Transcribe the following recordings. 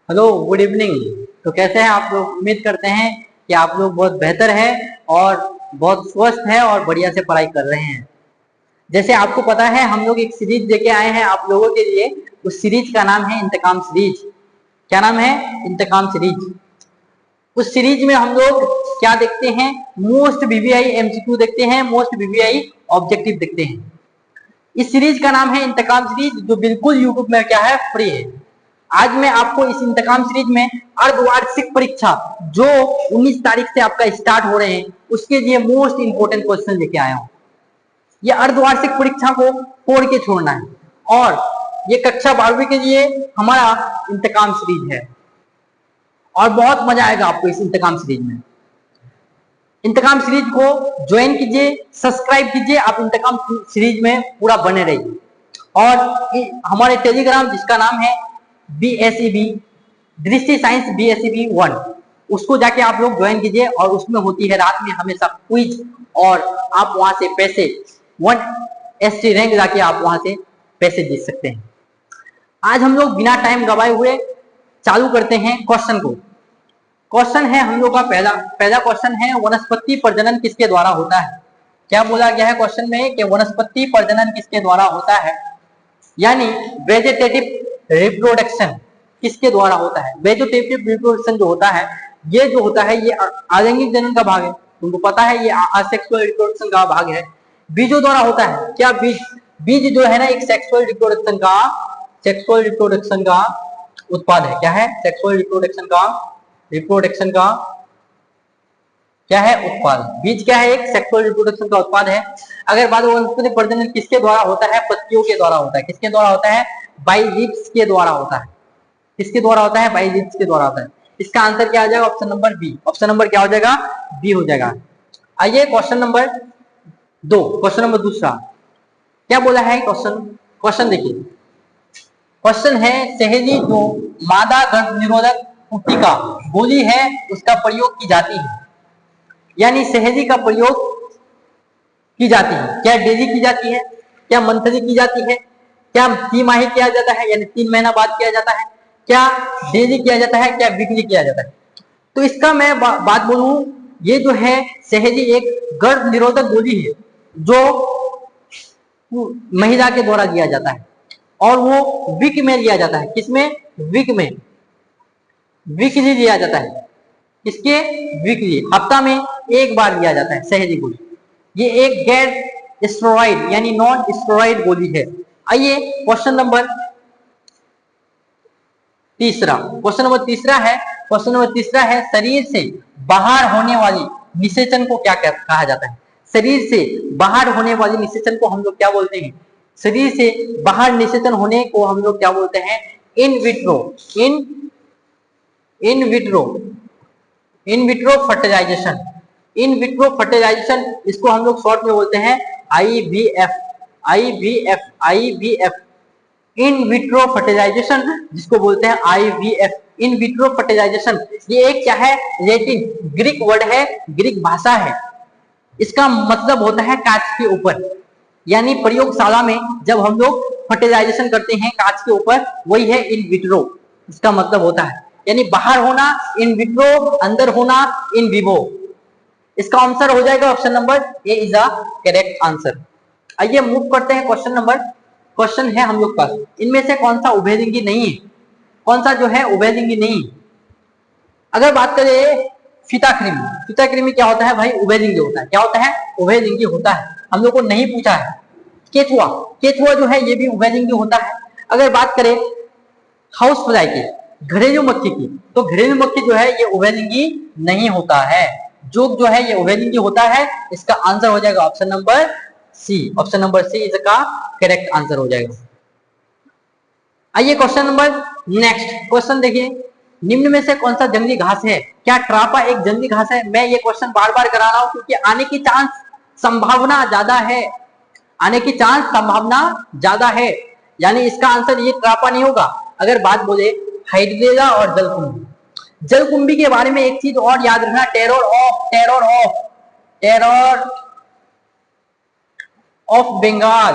Hello, good evening. तो कैसे हैं आप लोग? उम्मीद करते हैं कि आप लोग बहुत बेहतर है और बहुत स्वस्थ है और बढ़िया से पढ़ाई कर रहे हैं। जैसे आपको पता है, हम लोग एक सीरीज लेके आए हैं आप लोगों के लिए। उस सीरीज का नाम है इंतकाम सीरीज। क्या नाम है? इंतकाम सीरीज। उस सीरीज में हम लोग क्या देखते हैं? मोस्ट वीवीआई एमसीक्यू देखते हैं, मोस्ट वीवीआई ऑब्जेक्टिव देखते हैं। इस सीरीज का नाम है इंतकाम सीरीज, जो बिल्कुल यूट्यूब में क्या है, फ्री है। आज मैं आपको इस इंतकाम सीरीज में अर्धवार्षिक परीक्षा जो 19 तारीख से आपका स्टार्ट हो रहे हैं, उसके लिए मोस्ट इंपोर्टेंट क्वेश्चन लेके आया हूं। ये अर्धवार्षिक परीक्षा को तोड़ के छोड़ना है और ये कक्षा 12वीं के लिए हमारा इंतकाम सीरीज है और बहुत मजा आएगा आपको इस इंतकाम सीरीज में। इंतकाम सीरीज को ज्वाइन कीजिए, सब्सक्राइब कीजिए, आप इंतकाम सीरीज में पूरा बने रहिए। और हमारे टेलीग्राम जिसका नाम है BSEB, दृष्टि साइंस BSEB 1, उसको जाके आप लोग ज्वाइन कीजिए। और उसमें होती है रात में हमेशा क्विज, और आप वहां से पैसे 1ST रैंक जाके आप वहां से पैसे जीत सकते हैं। आज हम लोग बिना टाइम गवाए हुए चालू करते हैं क्वेश्चन को। क्वेश्चन है हम लोग का पहला क्वेश्चन है, वनस्पति प्रजनन किसके द्वारा होता है? क्या बोला गया है क्वेश्चन में कि वनस्पति प्रजनन किसके द्वारा होता है, यानी वेजिटेटिव रिप्रोडक्शन किसके द्वारा होता है? वेजिटेटिव रिप्रोडक्शन जो होता है, ये जो होता है ये आलैंगिक जनन का भाग है। तुमको पता है ये असेक्सुअल रिप्रोडक्शन का भाग है। बीजों द्वारा होता है। क्या बीज जो है ना, एक सेक्सुअल रिप्रोडक्शन का उत्पाद है। क्या है? सेक्सुअल रिप्रोडक्शन का क्या है? उत्पाद। बीज क्या है? एक सेक्सुअल रिप्रोडक्शन का उत्पाद है। अगर बात वनस्पति प्रजनन किसके द्वारा होता है? पत्तियों के द्वारा होता है। किसके द्वारा होता है? बाई लीव्स के द्वारा होता है। किसके द्वारा होता है? बाई लीव्स के द्वारा होता है। इसका आंसर क्या आ जाएगा? Option number B. Option number क्या हो जाएगा? बी हो जाएगा। आइए क्वेश्चन नंबर 2, क्वेश्चन नंबर दूसरा क्या बोला है? क्वेश्चन देखिए। क्वेश्चन है, सहेली जो मादा गर्भ निरोधक पुट्टिका गोली है उसका प्रयोग की जाती है, यानी सहेली का प्रयोग की जाती है। क्या डेली की जाती है? क्या मंथली की जाती है? क्या तिमाही किया जाता है, यानी 3 महीना बाद किया जाता है? क्या डेली किया जाता है? क्या वीकली किया जाता है? तो इसका मैं बात बोलूं, ये जो है सहेली एक गर्भ निरोधक गोली है जो महिला के द्वारा दिया जाता है और वो वीक में लिया जाता है। किसमें? वीक में। वीकली लिया जाता है। किसके? वीकली, हफ्ता में एक बार लिया जाता है सहेली गोली। ये एक गैर स्टेरॉइड यानी नॉन स्टेरॉइड गोली है। आइए क्वेश्चन नंबर तीसरा। क्वेश्चन नंबर तीसरा है, शरीर से बाहर होने वाली निषेचन को क्या कहा जाता है? शरीर से बाहर होने वाली निषेचन को हम लोग क्या बोलते हैं? शरीर से बाहर निषेचन होने को हम लोग क्या बोलते हैं? In vitro fertilization. In vitro fertilization, इसको हम लोग शॉर्ट में बोलते हैं आईवीएफ। इन विट्रो फर्टिलाइजेशन जिसको बोलते हैं IVF, इन विट्रो फर्टिलाइजेशन। ये एक क्या है? लैटिन ग्रीक वर्ड है, ग्रीक भाषा है। इसका मतलब होता है कांच के ऊपर, यानी प्रयोगशाला में जब हम लोग फर्टिलाइजेशन करते हैं कांच के ऊपर, वही है इन विट्रो। इसका मतलब होता है यानी बाहर होना इन विट्रो, अंदर होना इन विवो। इसका आंसर हो जाएगा option number A is the correct answer. आइए मूव करते हैं क्वेश्चन है हम लोग पास, इनमें से कौन सा उभयलिंगी नहीं है? कौन सा जो है उभयलिंगी नहीं? अगर बात करें फीताकृमि क्या होता है भाई? उभयलिंगी होता है। क्या होता है? उभयलिंगी होता है। हम लोग को नहीं पूछा है। केचुआ जो है ये भी उभयलिंगी होता है। अगर बात करें हाउस फ्लाई की, घरेलू मक्खी की, तो घरेलू मक्खी जो है ये उभयलिंगी नहीं होता है। जोग जो है ये उभयलिंगी होता है। इसका आंसर हो जाएगा option number C. Option number C इसका करेक्ट आंसर हो जाएगा। आइए क्वेश्चन नंबर नेक्स्ट क्वेश्चन देखिए, निम्न में से कौन सा जंगली घास है? क्या ट्रापा एक जंगली घास है? मैं ये क्वेश्चन बार बार करा रहा हूं क्योंकि आने की संभावना ज्यादा है। आने की संभावना ज्यादा है, यानी इसका आंसर ये ट्रापा नहीं होगा। अगर बात बोले हाइड्रेला और जलकुंभी के बारे में एक चीज और याद रखना, terror of Bengal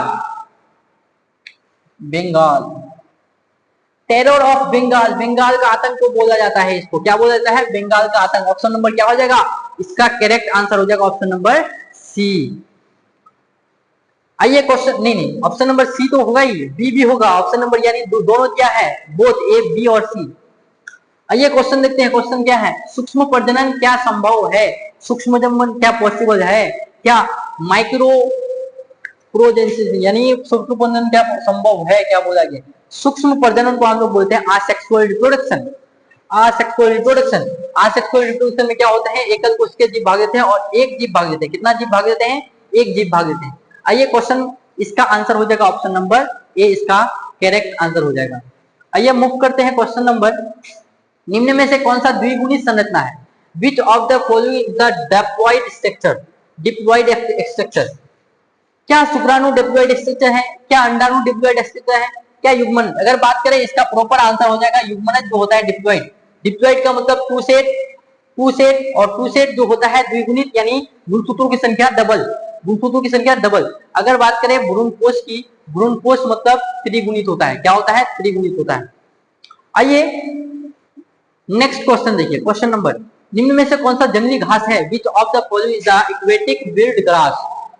terror of Bengal, Bengal का आतंक को बोला जाता है, इसको क्या बोला जाता है, बंगाल का आतंक। ऑप्शन नंबर क्या हो जाएगा, इसका करेक्ट आंसर हो जाएगा ऑप्शन नंबर सी। आइए क्वेश्चन, नहीं ऑप्शन नंबर सी तो होगा ही, बी भी होगा, ऑप्शन नंबर यानी दोनों क्या है, बोथ ए बी और सी। आइए क्वेश्चन देखते हैं, क्वेश्चन क्या है, सूक्ष्म प्रजनन क्या संभव है, सूक्ष्म प्रजनन क्या पॉसिबल है, क्या माइक्रो प्रोजेनेसिस यानी सूक्ष्म प्रजनन क्या संभव है, क्या बोला गया, सूक्ष्म प्रजनन को हम लोग बोलते हैं asexual reproduction. Asexual reproduction, asexual reproduction में क्या होता है, एकल कोशिका के जीव भाग देते हैं और एक जीव भाग देते हैं, कितना जीव भाग देते हैं, एक जीव भाग देते हैं। आइए क्वेश्चन, इसका आंसर हो जाएगा ऑप्शन नंबर ए, इसका करेक्ट आंसर हो जाएगा। आइए मूव करते हैं क्वेश्चन नंबर, निम्न में से कौन सा द्विगुणित संरचना है, विच of the following the diploid structure, diploid structure, क्या शुक्राणु डिप्लॉइड स्ट्रक्चर है, क्या अंडाणु डिप्लॉइड स्ट्रक्चर है, क्या युग्मन। अगर बात करें इसका प्रॉपर आंसर हो जाएगा युग्मन जो होता है डिप्लॉइड। डिप्लॉइड का मतलब टू सेट और टू सेट जो होता है द्विगुणित यानी गुणसूत्रों की संख्या डबल, गुणसूत्रों की संख्या डबल। अगर बात करें भ्रूणपोष की, भ्रूणपोष मतलब त्रिगुणित होता है, क्या होता है, त्रिगुणित होता है। आइए नेक्स्ट क्वेश्चन देखिए, क्वेश्चन नंबर, निम्न में से कौन सा जंगली घास है, विच of the following is the aquatic build grass,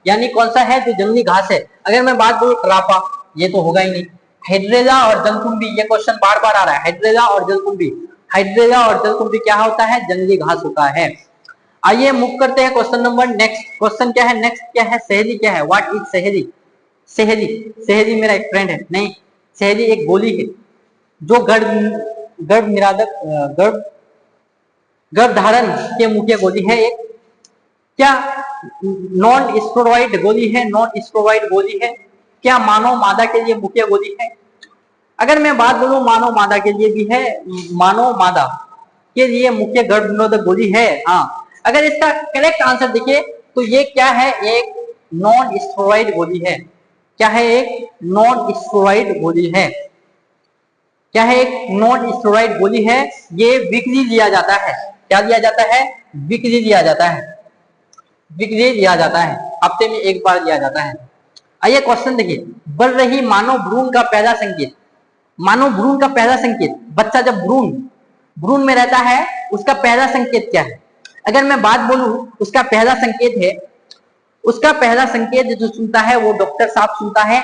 यानी कौन सा है जो जंगली घास है। अगर मैं बात करूं ट्रापा, ये तो होगा ही नहीं, हाइड्रेला और जलकुंभी, ये क्वेश्चन बार बार आ रहा है, हाइड्रेला और जलकुंभी, हाइड्रेला और जलकुंभी क्या होता है, जंगली घास होता है। आइए मूव करते हैं क्वेश्चन नंबर नेक्स्ट, क्वेश्चन क्या है, नेक्स्ट क्या है, सहेली क्या है, व्हाट इज सहेली। सहेली, सहेली मेरा एक फ्रेंड है, नहीं, सहेली एक गोली है जो गर्भ निराधक गर्भ धारण के मुख्य गोली है एक, क्या नॉन स्टेरॉइड गोली है, नॉन स्टेरॉइड गोली है, क्या मानव मादा के लिए मुख्य गोली है। अगर मैं बात बोलूं मानव मादा के लिए भी है, मानव मादा के लिए मुख्य गर्भ निरोधक गोली है, हाँ। अगर इसका करेक्ट आंसर देखिए तो ये क्या है, एक नॉन स्टेरॉइड गोली है, क्या है, एक नॉन स्टेरॉइड गोली है, क्या है, एक नॉन स्टेरॉइड गोली है। ये वीकली लिया जाता है, क्या लिया जाता है, वीकली लिया जाता है, वीकली लिया जाता है, हफ्ते में एक बार लिया जाता है। आइए क्वेश्चन देखिए, बढ़ रही मानव भ्रूण का पहला संकेत, मानव भ्रूण का पहला संकेत, बच्चा जब भ्रूण में रहता है उसका पहला संकेत क्या है। अगर मैं बात बोलूं उसका पहला संकेत है, उसका पहला संकेत जो सुनता है वो डॉक्टर साहब सुनता है,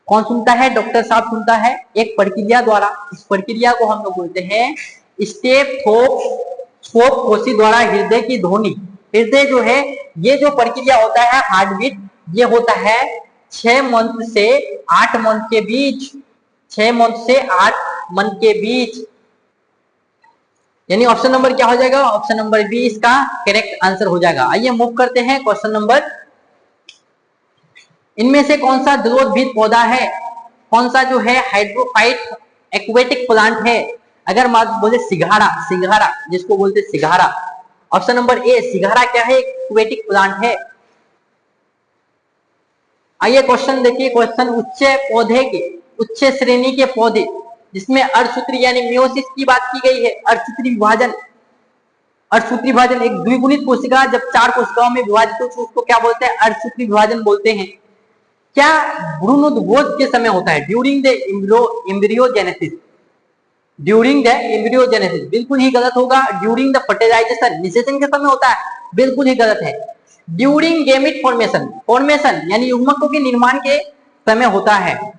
कौन सुनता है, डॉक्टर साहब सुनता है, एक प्रक्रिया द्वारा। इस प्रक्रिया को हम लोग बोलते हैं स्टेथोस्कोप द्वारा हृदय की ध्वनि, हृदय जो है ये जो प्रक्रिया होता है हार्ट बीट, ये होता है 6 मंथ से 8 मंथ के बीच, 6 मंथ से 8 मंथ के बीच, यानी ऑप्शन नंबर क्या हो जाएगा, ऑप्शन नंबर बी इसका करेक्ट आंसर हो जाएगा। आइए मूव करते हैं क्वेश्चन नंबर, इनमें से कौन सा जलोदभिद पौधा है, कौन सा जो है हाइड्रोफाइट एक्वेटिक प्लांट है। अगर बात बोले सिघाड़ा, सिघाड़ा जिसको बोलते सिघाड़ा, ऑप्शन नंबर ए सिघाड़ा क्या है, एक्वेटिक प्लांट है। आइए क्वेश्चन देखिए, क्वेश्चन उच्च पौधे के, उच्च श्रेणी के पौधे जिसमें अर्धसूत्री यानी मियोसिस की बात की गई है, अर्धसूत्री विभाजन, अर्धसूत्री विभाजन एक द्विगुणित कोशिका जब 4 कोशिकाओं में विभाजित हो तो उसको क्या बोलते हैं, अर्धसूत्री विभाजन बोलते हैं। क्या भ्रूणोद्भोज के समय होता है, during the embryogenesis, during the embryogenesis बिल्कुल ही गलत होगा, ड्यूरिंग द फर्टिलाइजेशन निषेचन के समय होता है, बिल्कुल ही गलत है। ड्यूरिंग गैमेट फॉर्मेशन, फॉर्मेशन यानी युग्मकों के निर्माण के समय होता है।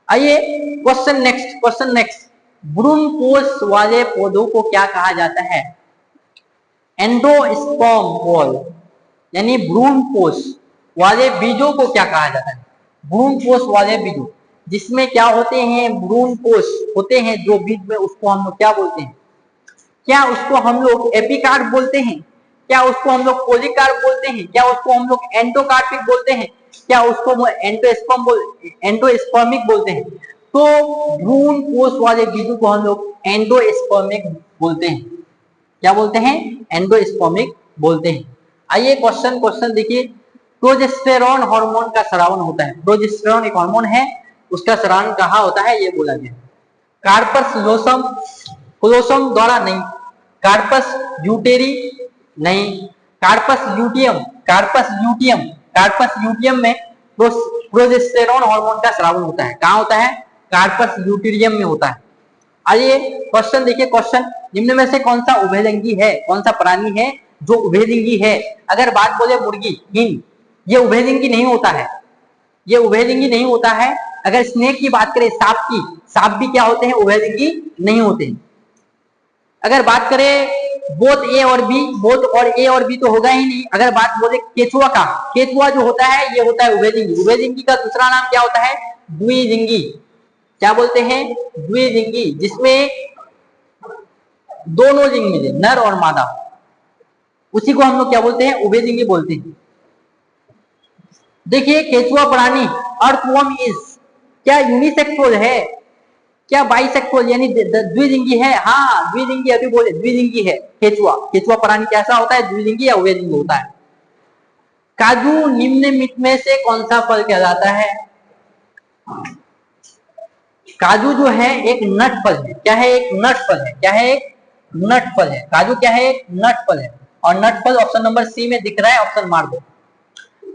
आइए क्वेश्चन नेक्स्ट, क्वेश्चन नेक्स्ट, भ्रूणपोष वाले पौधों को क्या कहा जाता है, एंडोस्पर्म बॉल, यानी भ्रूणपोष वाले बीजों को क्या कहा जाता है, भ्रूणपोष वाले बीजों जिसमें क्या होते हैं, भ्रूणपोष होते हैं जो बीज में, उसको हम लोग क्या बोलते हैं, क्या उसको हम लोग एपिकार्प बोलते हैं, क्या उसको हम लोग पोलिकार्प बोलते हैं, क्या उसको हम लोग एंडोकार्पिक बोलते हैं, क्या उसको एंडोस्पर्मिक बोलते हैं। तो भ्रूणपोष वाले बीजों को हम लोग एंडोस्पर्मिक बोलते हैं, क्या बोलते हैं, एंडोस्पर्मिक बोलते हैं। आइए क्वेश्चन देखिए, प्रोजेस्टेरॉन हार्मोन का स्रावन होता है, प्रोजेस्टेरॉन एक हार्मोन है उसका स्रावन कहाँ होता है, ये बोला गया। कार्पस लोसम द्वारा नहीं, कार्पस ल्यूटेरी नहीं, corpus luteum, corpus luteum, corpus luteum में प्रोजेस्टेरॉन हार्मोन का स्रावन होता है, कहाँ होता है, कार्पस ल्यूटेरियम में होता है। आइए क्वेश्चन देखिए, क्वेश्चन निम्न में से कौन सा उभयलिंगी है, कौन सा प्राणी है जो उभयलिंगी है? अगर बात बोले मुर्गी, हिंग, ये उभयलिंगी नहीं होता है, ये उभयलिंगी नहीं होता है। अगर स्नेक की बात करें, सांप की, सांप भी क्या होते हैं? उभयलिंगी नहीं होते हैं। अगर बात करें बोथ ए और बी, बोथ और ए और बी तो होगा ही नहीं। अगर बात बोले केचुआ का, केचुआ जो होता है ये होता है उभयलिंगी। उभयलिंगी का दूसरा नाम क्या होता है? द्विलिंगी। क्या बोलते हैं? द्विलिंगी, जिसमें दोनों लिंग मिले, नर और मादा, उसी को हम लोग क्या बोलते हैं? उभयलिंगी बोलते हैं। देखिए केचुआ प्राणी अर्थवर्म इज, क्या यूनिसेक्सुअल है, क्या बाइसेक्सुअल यानी द्विलिंगी है? हाँ द्विलिंगी, अभी बोले द्विलिंगी है केचुआ। केचुआ प्राणी कैसा होता है? द्विलिंगी या उभयलिंगी होता है। काजू निम्न में से कौन सा फल कहलाता है? काजू जो है एक नट फल है। क्या है? एक नट फल है। क्या है? एक नट फल है। काजू क्या है? एक नट फल है। और नट फल ऑप्शन नंबर सी में दिख रहा है, ऑप्शन मार दो।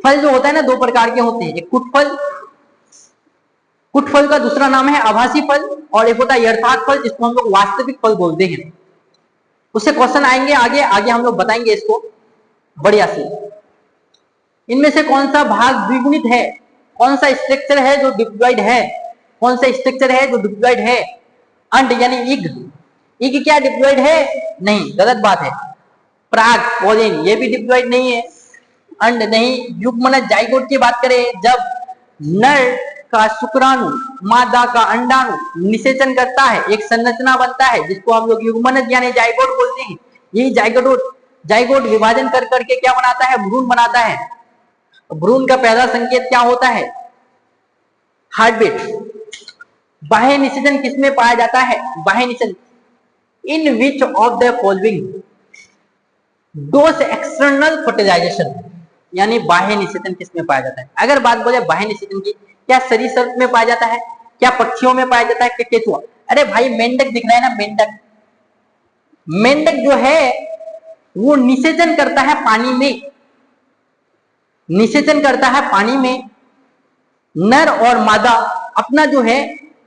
फल जो होता है ना, दो प्रकार के होते हैं, एक कुटफल, कुटफल का दूसरा नाम है आभासी फल, और एक होता है यथार्थ फल, जिसको हम लोग वास्तविक फल बोलते हैं। उससे क्वेश्चन आएंगे आगे, आगे हम लोग बताएंगे इसको बढ़िया से। इनमें से कौन सा भाग द्विगुणित है? कौन सा स्ट्रक्चर है जो डिप्लॉइड है? कौन सा स्ट्रक्चर है जो डिप्लॉइड है? अंड यानी इग, इग क्या डिप्लॉइड है? नहीं, गलत बात है। प्राग, पोलिन, ये भी डिप्लॉइड नहीं है। अंड नहीं। युग्मनज जाइगोट की बात करें, जब नर का शुक्राणु मादा का अंडाणु निषेचन करता है, एक संरचना बनता है जिसको हम लोग युग्मनज यानी जाइगोट बोलते हैं। यही जाइगोट विभाजन कर करके क्या बनाता है? भ्रूण बनाता है। भ्रूण का पहला संकेत क्या होता है? हार्टबीट। बाह्य निषेचन किसमें पाया जाता है? बाह्य निषेचन in which of the following does external fertilization, यानी बाह्य निषेचन किसमें पाया जाता है? अगर बात बोले बाह्य निषेचन की, क्या सरीसृप में पाया जाता है? क्या पक्षियों में पाया जाता है? क्या केचुआ? अरे भाई मेंढक दिख रहा है ना, मेंढक, मेंढक जो है वो निषेचन करता है पानी में, निषेचन करता है पानी में। नर और मादा अपना जो है,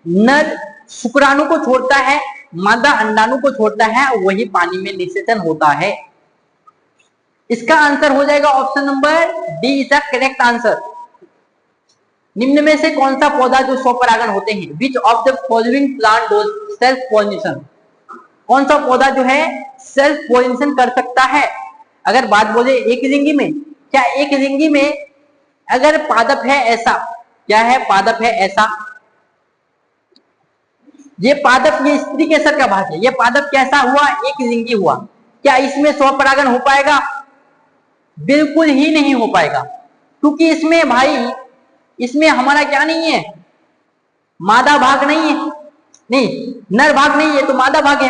नर शुक्राणु को छोड़ता है, मादा अंडाणु को छोड़ता है, वही पानी में निषेचन होता है। इसका आंसर हो जाएगा option number D is the correct answer. निम्न में से कौन सा पौधा जो स्वपरागण होते हैं? विच of the following plant dose self pollination, कौन सा पौधा जो है सेल्फ पॉलिनेशन कर सकता है? अगर बात बोले एक लिंगी में, क्या एक लिंगी में अगर पादप है ऐसा, क्या है? पादप है ऐसा, ये पादप, ये स्त्री केसर का भाग है, ये पादप कैसा हुआ? एक लिंगी हुआ। क्या इसमें स्वपरागण हो पाएगा? बिल्कुल ही नहीं हो पाएगा, क्योंकि इसमें भाई, इसमें हमारा क्या नहीं है? मादा भाग नहीं है, नहीं नर भाग नहीं है, तो मादा भाग है।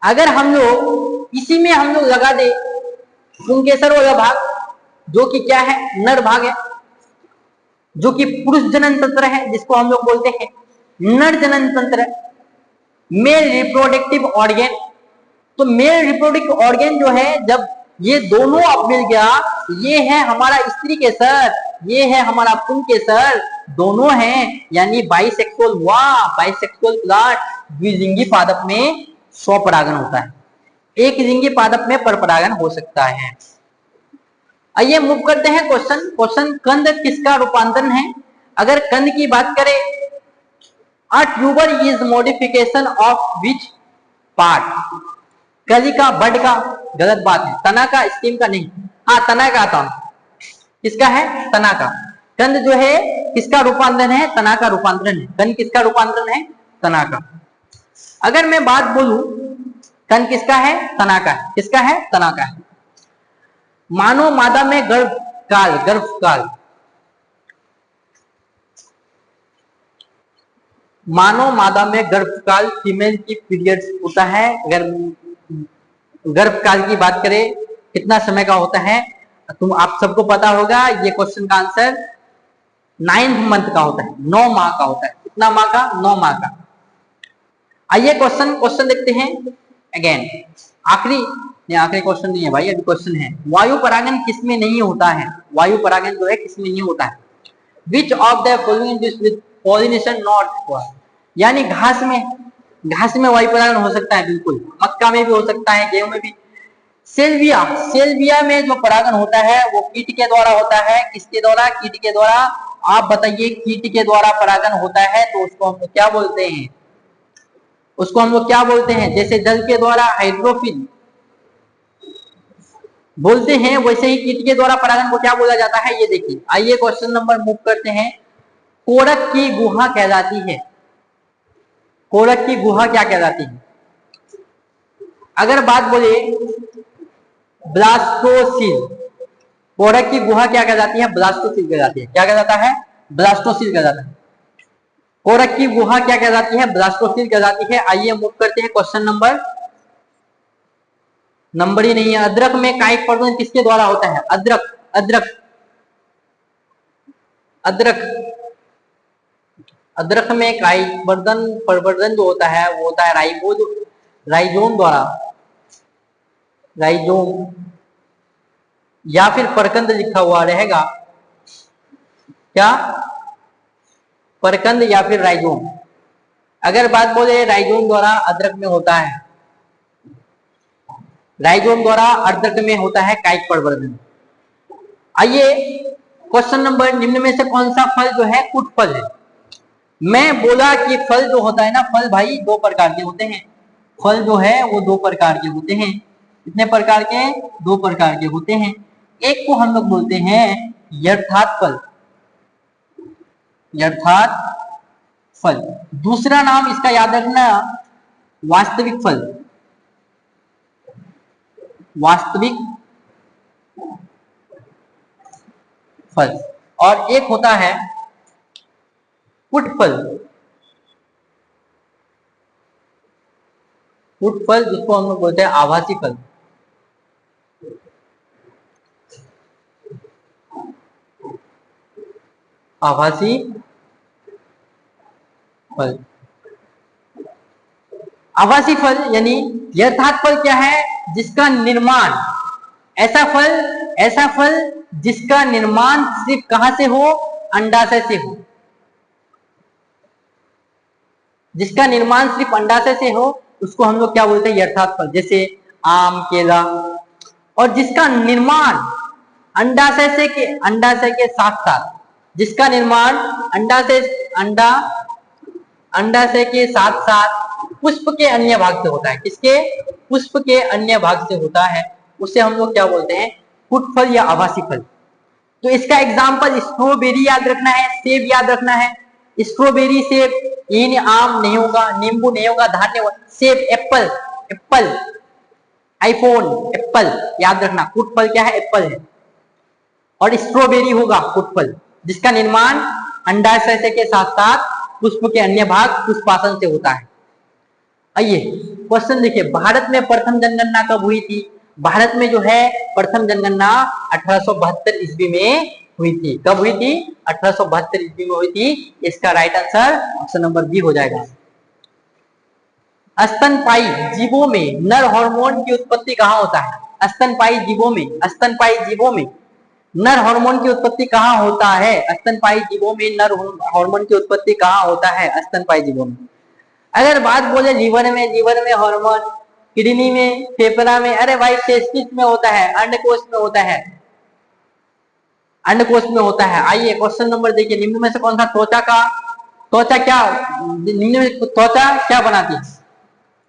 अगर हम लोग इसी में हम लोग लगा दे पुंकेसर वाला भाग, जो कि क्या है? नर भाग है, जो कि पुरुष जनन तंत्र है, जिसको हम लोग बोलते हैं नर जनन तंत्र, मेल रिप्रोडक्टिव ऑर्गेन। तो मेल रिप्रोडक्टिव ऑर्गेन जो है, जब ये दोनों अब मिल गया, ये है हमारा स्त्री केसर, ये है हमारा पुंकेसर, दोनों हैं, यानी बाइसेक्सुअल हुआ। बाइसेक्सुअल प्लांट द्विलिंगी पादप में स्वपरागण होता है, एक लिंगी पादप में परपरागण हो सकता है। आइए मूव करते हैं क्वेश्चन। क्वेश्चन, कंद किसका रूपांतरण है? अगर कंद की बात करें, a tuber is modification of which part? कली का, बड का? गलत बात है। तना का, स्टीम का नहीं। हाँ तना का था, किसका है? तना का। कंद जो है किसका रूपांतरण है? तना का रूपांतरण है। कंद किसका रूपांतरण है? तना का। अगर मैं बात बोलूं, कंद किसका है? तना का है। किसका है? तना का है। मानव मादा में गर्भकाल, गर्भकाल, मानव मादा में गर्भकाल फीमेल की पीरियड्स होता है। अगर गर्भकाल की बात करें कितना समय का होता है, तुम आप सबको पता होगा, ये क्वेश्चन का आंसर 9th मंथ का होता है, 9 माह का होता है। कितना माह का? 9 माह का। आइए क्वेश्चन देखते हैं अगेन। आखिरी क्वेश्चन नहीं है भाई, अभी क्वेश्चन है, वायु परागण किसमें नहीं होता है? वायु परागण जो है किसमें नहीं होता है? विच of the following pollination not हुआ, यानी घास में वायु परागण हो सकता है, बिल्कुल मक्का में भी हो सकता है, गेहूं में भी। सेल्विया में जो परागण होता है वो कीट के द्वारा होता है। किसके द्वारा? कीट के द्वारा। आप बताइए, कीट के द्वारा परागण होता है तो उसको हम लोग क्या बोलते हैं? उसको हम लोग क्या बोलते हैं? जैसे जल के द्वारा हाइड्रोफिल बोलते हैं, वैसे ही कीट के द्वारा परागण को क्या बोला जाता है, ये देखिए। आइए क्वेश्चन नंबर मूव करते हैं। कोरक की गुहा कहलाती है। कोरक की गुहा क्या कहलाती है? अगर बात बोले ब्लास्टोसिल, कोरक की गुहा क्या कहलाती है? ब्लास्टोसिल कहलाती है। क्या कहलाता है? ब्लास्टोसिल कहलाता है। कोरक की गुहा क्या कहलाती है? ब्लास्टोसिल कहलाती है। आइए मूव करते हैं क्वेश्चन नंबर ही नहीं है। अदरक में कायिक प्रवर्धन किसके द्वारा होता है? अदरक में कायिक प्रवर्धन जो होता है वो होता है राइजोम द्वारा। राइजोम या फिर परकंद लिखा हुआ रहेगा, क्या? परकंद या फिर राइजोम। अगर बात बोले राइजोम द्वारा अदरक में होता है, राइजोम द्वारा अदरक में होता है कायिक प्रवर्धन। आइए क्वेश्चन नंबर, निम्न में से कौन सा फल जो है कुट फल है? मैं बोला कि फल जो होता है ना, फल भाई दो प्रकार के होते हैं। फल जो है वो दो प्रकार के होते हैं। कितने प्रकार के? दो प्रकार के होते हैं। एक को हम लोग बोलते हैं यथार्थ फल, यथार्थ फल। दूसरा नाम इसका याद रखना, वास्तविक फल। वास्तविक फल। और एक होता है कुट फल। कुट फल जिसको हम लोग बोलते हैं आभासी फल। आभासी फल। आभासी फल यानी यथार्थ फल क्या है? जिसका निर्माण, ऐसा फल जिसका निर्माण सिर्फ कहां से हो? अंडाशय से हो। जिसका निर्माण सिर्फ अंडाशय से हो उसको हम लोग क्या बोलते हैं? यथार्थ फल। जैसे आम, केला। और जिसका निर्माण अंडाशय के साथ साथ, जिसका निर्माण अंडाशय के साथ साथ पुष्प के अन्य भाग से होता है। किसके? पुष्प के अन्य भाग से होता है, उसे हम लोग क्या बोलते हैं? कुट फल या आभासी फल। तो इसका एग्जाम्पल स्ट्रॉबेरी याद रखना है, सेब याद रखना है। स्ट्रॉबेरी, सेब, इन आम नहीं होगा, नींबू नहीं होगा, धान्य होगा। सेब, एप्पल, आईफोन, एप्पल याद रखना। कुट फल क्या है? एप्पल है। और स्ट्रॉबेरी होगा कुट फल, जिसका निर्माण अंडाशय के साथ साथ पुष्प के अन्य भाग पुष्पासन से होता है। आइए क्वेश्चन देखिए, भारत में प्रथम जनगणना कब हुई थी? भारत में जो है प्रथम जनगणना 1872 ईस्वी में हुई थी। कब हुई थी? 1872 ईस्वी में हुई थी। इसका right answer option number B हो जाएगा। स्तनपायी जीवों में नर हार्मोन की उत्पत्ति कहाँ होता है? स्तनपायी जीवों में नर हार्मोन की उत्पत्ति कहाँ होता है? स्तनपायी जीवों में नर हार्मोन की उत्पत्ति कहाँ होता है? स्तनपायी जीवों में। अगर बात बोले लीवर में हार्मोन, किडनी में, फेफड़ा में, अरे भाई टेस्टिस में होता है, अंडकोश में होता है, अंडकोश में होता है। आइए क्वेश्चन नंबर देखिए, निम्न में से कौन सा त्वचा क्या बनाती है?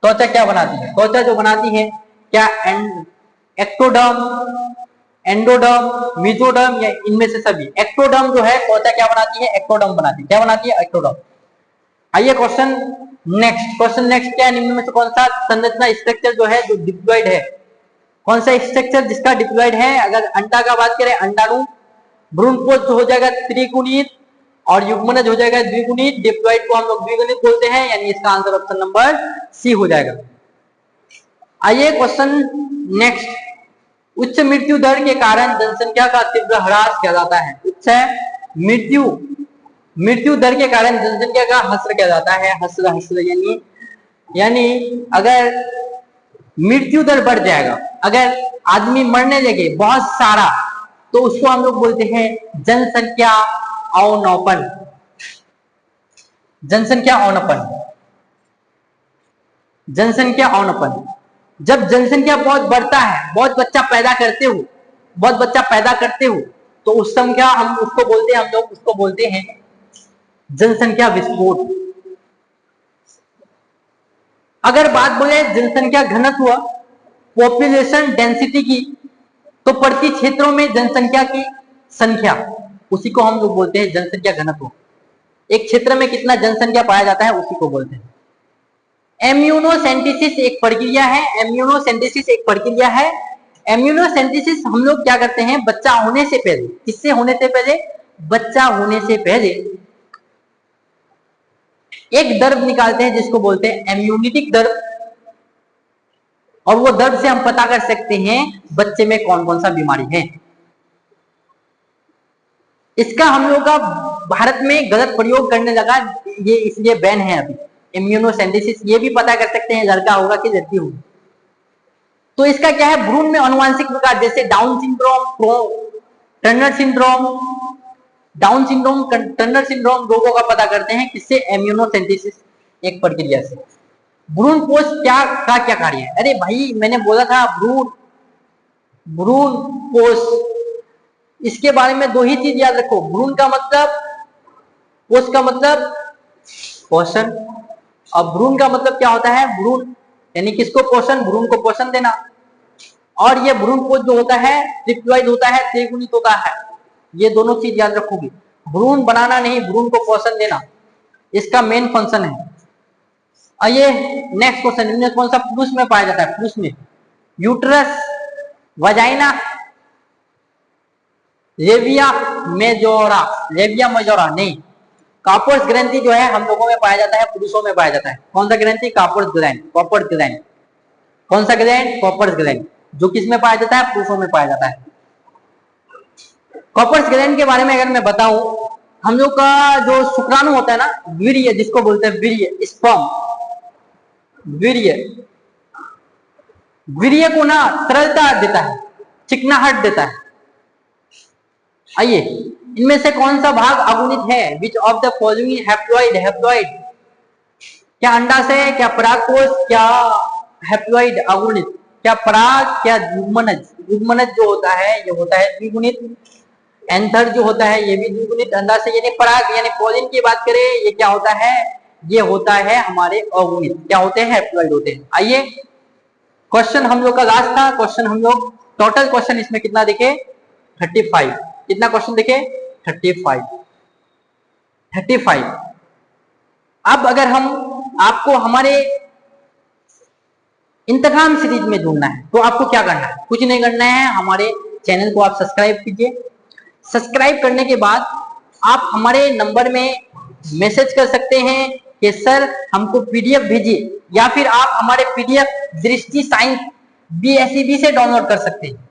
त्वचा क्या बनाती है? त्वचा जो बनाती है क्या? एक्टोडर्म, एंडोडर्म, मेसोडर्म या इनमें से सभी? एक्टोडर्म जो है त्वचा क्या बनाती है? एक्टोडर्म बनाती है। क्या बनाती है? एक्टोडर्म। आइए क्वेश्चन नेक्स्ट क्या है? निम्न में से कौन सा संरचना स्ट्रक्चर जो है जो डिप्लॉयड है? कौन सा स्ट्रक्चर जिसका डिप्लॉयड है? अगर अंडा का बात करें, अंडाणु। भ्रूणपोष हो जाएगा त्रिगुणित, और युग्मनज हो जाएगा द्विगुणित। डिप्लॉयड को हम लोग द्विगुणित बोलते हैं, यानी इसका आंसर ऑप्शन नंबर सी हो जाएगा। आइए क्वेश्चन नेक्स्ट, उच्च मृत्यु दर के कारण जनसंख्या का तीव्र ह्रास कहलाता है। उच्च मृत्यु दर के कारण जनसंख्या का हस्र कहलाता है। हस्र यानी अगर मृत्यु दर बढ़ जाएगा, अगर आदमी मरने लगे बहुत सारा, तो उसको हम लोग बोलते हैं जनसंख्या अवनौपन। जनसंख्या औनपन। जनसंख्या औनपन, जब जनसंख्या बहुत बढ़ता है, बहुत बच्चा पैदा करते हो तो उस संख्या हम उसको बोलते हैं, हम लोग उसको बोलते हैं जनसंख्या विस्फोट। अगर बात बोले जनसंख्या घनत्व, पॉपुलेशन डेंसिटी की, तो प्रति क्षेत्रों में जनसंख्या की संख्या, उसी को हम लोग बोलते हैं जनसंख्या घनत्व। एक क्षेत्र में कितना जनसंख्या पाया जाता है उसी को बोलते हैं। इम्यूनोसेंटेसिस एक प्रक्रिया है। इम्यूनोसेंटेसिस हम लोग क्या करते हैं, बच्चा होने से पहले, किससे होने से पहले, बच्चा होने से पहले एक दर्द निकालते हैं जिसको बोलते हैं इम्यूनिटिक दर्द, और वो दर्द से हम पता कर सकते हैं बच्चे में कौन कौन सा बीमारी है। इसका हम लोग का भारत में गलत प्रयोग करने लगा, ये इसलिए बैन है अभी। इम्यूनोसेंटेसिस ये भी पता कर सकते हैं लड़का होगा कि लड़की होगी। तो इसका क्या है, भ्रूण में आनुवंशिक विकार, जैसे डाउन सिंड्रोम, टर्नर सिंड्रोम रोगों का पता करते हैं किससे, इम्यूनोसेंटेसिस एक प्रक्रिया से। भ्रूण कोष क्या कार्य है? अरे भाई मैंने बोला था भ्रूण कोष, इसके बारे में दो ही चीज याद रखो। भ्रूण का मतलब, कोष का मतलब पोषण। अब भ्रूण का मतलब क्या होता है, भ्रूण यानी किसको पोषण, भ्रूण को पोषण देना। और ये भ्रूण कोष जो होता है ट्रिप्लॉइड होता है, त्रिगुणित होता है। ये दोनों चीज याद रखोगे, भ्रूण बनाना नहीं, भ्रूण को पोषण देना, इसका मेन फंक्शन है। आइए नेक्स्ट क्वेश्चन, इनमें कौन सा पुरुष में पाया जाता है? पुरुष में यूट्रस, वजाइना, लेविया मेजोरा नहीं। कार्पस ग्रंथि जो है हम लोगों में पाया जाता है, पुरुषों में पाया जाता है। कौन सा ग्रंथि? Corpus gland. कौन सा ग्लैंड? कार्पस ग्लैंड, जो किस में पाया जाता है? पुरुषों में पाया जाता है। कार्पस ग्लैंड के बारे में अगर मैं बताऊं, हम लोग का जो शुक्राणु होता है ना, वीर्य जिसको बोलते हैं, वीर्य, स्पर्म, वीर्य को ना तरलता देता है, चिकनाहट देता है। आइए, इनमें से कौन सा भाग अगुणित है? विच ऑफ द फॉलोइंग हैप्लॉइड, क्या अंडाशय, क्या परागकोश, क्या हैप्लॉइड अगुणित, क्या पराग, क्या युग्मनज। युग्मनज जो होता है ये होता है द्विगुणित, एंथर जो होता है ये भी द्विगुणित, अंडाशय यानी पराग यानी पॉलिन की बात करें, ये क्या होता है, ये होता है हमारे अगुणित। क्या होते हैं? हैप्लॉइड होते हैं। आइए, क्वेश्चन हम लोग का लास्ट था। क्वेश्चन हम लोग टोटल क्वेश्चन इसमें कितना देखे? 35। कितना क्वेश्चन देखे? 35। अब अगर हम आपको हमारे इंस्टाग्राम सीरीज में जुड़ना है तो आपको क्या करना है? कुछ नहीं करना है, हमारे चैनल को आप सब्सक्राइब कीजिए। सब्सक्राइब करने के बाद आप हमारे नंबर में मैसेज कर सकते हैं कि सर हमको पीडीएफ भेजिए, या फिर आप हमारे पीडीएफ दृष्टि साइंस BSEB से डाउनलोड कर सकते हैं,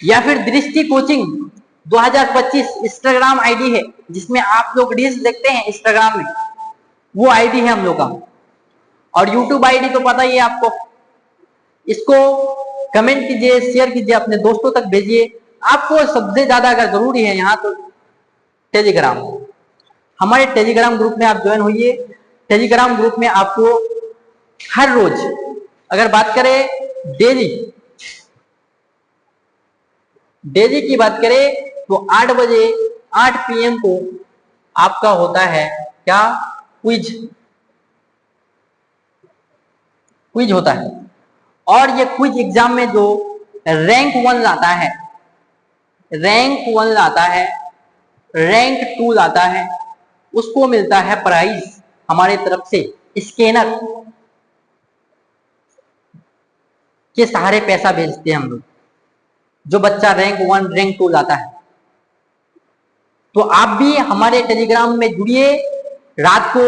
या फिर दृष्टि कोचिंग 2025 इंस्टाग्राम आईडी है जिसमें आप लोग रील्स देखते हैं इंस्टाग्राम में, वो आईडी है हम लोग का। और यूट्यूब आईडी तो पता ही है आपको। इसको कमेंट कीजिए, शेयर कीजिए, अपने दोस्तों तक भेजिए। आपको सबसे ज्यादा अगर जरूरी है यहाँ तो टेलीग्राम, हमारे टेलीग्राम ग्रुप में आप ज्वाइन होइए। टेलीग्राम ग्रुप में आपको हर रोज, अगर बात करें डेली की बात करें तो 8 बजे 8 PM को आपका होता है क्या? क्विज होता है। और ये क्विज एग्जाम में जो रैंक 1 लाता है, रैंक 2 लाता है, उसको मिलता है प्राइज हमारे तरफ से। स्कैनर के सहारे पैसा भेजते हैं हम लोग, जो बच्चा रैंक 1 रैंक 2 लाता है। तो आप भी हमारे टेलीग्राम में जुड़िए। रात को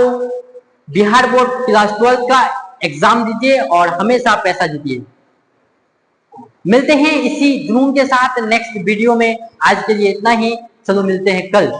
बिहार बोर्ड क्लास 12 का एग्जाम दीजिए और हमेशा पैसा जीतिए। मिलते हैं इसी जुनून के साथ नेक्स्ट वीडियो में। आज के लिए इतना ही, चलो मिलते हैं कल।